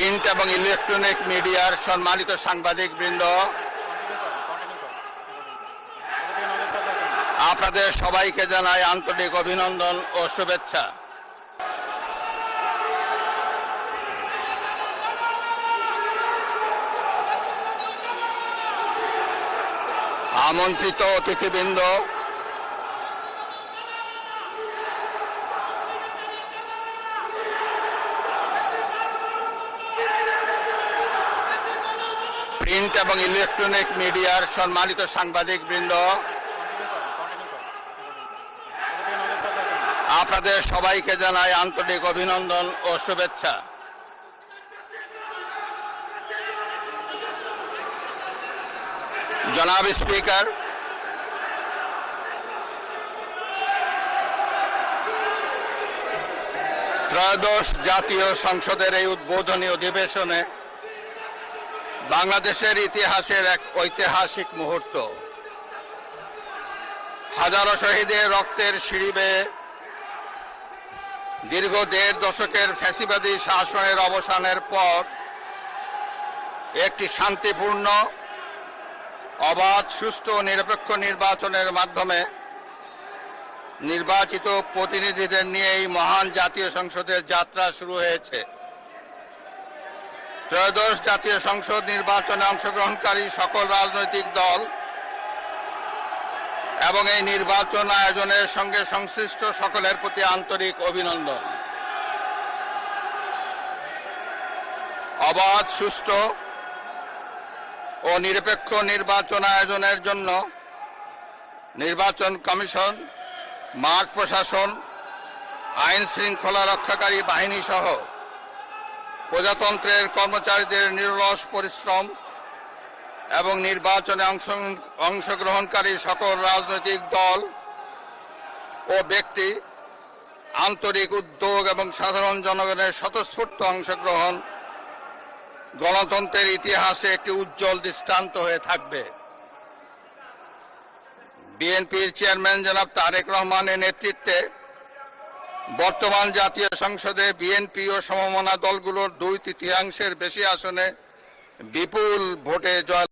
Print এবং electronic মিডিয়ার সম্মানিত সাংবাদিকবৃন্দ, আপনাদের সবাইকে জানাই আন্তরিক অভিনন্দন ও শুভেচ্ছা। আমন্ত্রিত অতিথিবৃন্দ, প্রিন্ট এবং ইলেকট্রনিক মিডিয়ার সম্মানিত সাংবাদিকবৃন্দ, আপনাদের সবাইকে জানাই আন্তরিক অভিনন্দন ও শুভেচ্ছা। জনাব স্পিকার, ত্রয়োদশ জাতীয় সংসদের এই উদ্বোধনী অধিবেশনে বাংলাদেশের ইতিহাসের এক ঐতিহাসিক মুহূর্ত। হাজারো শহীদের রক্তের সিঁড়ি বেয়ে দীর্ঘ ১.৫ দশকের ফ্যাসিবাদী শাসনের অবসানের পর একটি শান্তিপূর্ণ, অবাধ, সুষ্ঠু ও নিরপেক্ষ নির্বাচনের মাধ্যমে নির্বাচিত প্রতিনিধিদের নিয়ে এই মহান জাতীয় সংসদের যাত্রা শুরু হয়েছে। ত্রয়োদশ জাতীয় সংসদ নির্বাচনে অংশগ্রহণকারী সকল রাজনৈতিক দল এবং এই নির্বাচন আয়োজনের সঙ্গে সংশ্লিষ্ট সকলের প্রতি আন্তরিক অভিনন্দন। অবাধ, সুষ্ঠু ও নিরপেক্ষ নির্বাচন আয়োজনের জন্য নির্বাচন কমিশন, মাঠ প্রশাসন, আইন শৃঙ্খলা রক্ষাকারী বাহিনী সহ প্রজাতন্ত্রের কর্মচারীদের নিরলস পরিশ্রম এবং নির্বাচনে অংশগ্রহণকারী সকল রাজনৈতিক দল ও ব্যক্তি, আন্তরিক উদ্যোগ এবং সাধারণ জনগণের স্বতঃস্ফূর্ত অংশগ্রহণ গণতন্ত্রের ইতিহাসে একটি উজ্জ্বল দৃষ্টান্ত হয়ে থাকবে। বিএনপির চেয়ারম্যান জনাব তারেক রহমানের নেতৃত্বে বর্তমান জাতীয় সংসদে বিএনপি ও সমমনা দলগুলোর ২/৩ বেশি আসনে বিপুল ভোটে জয়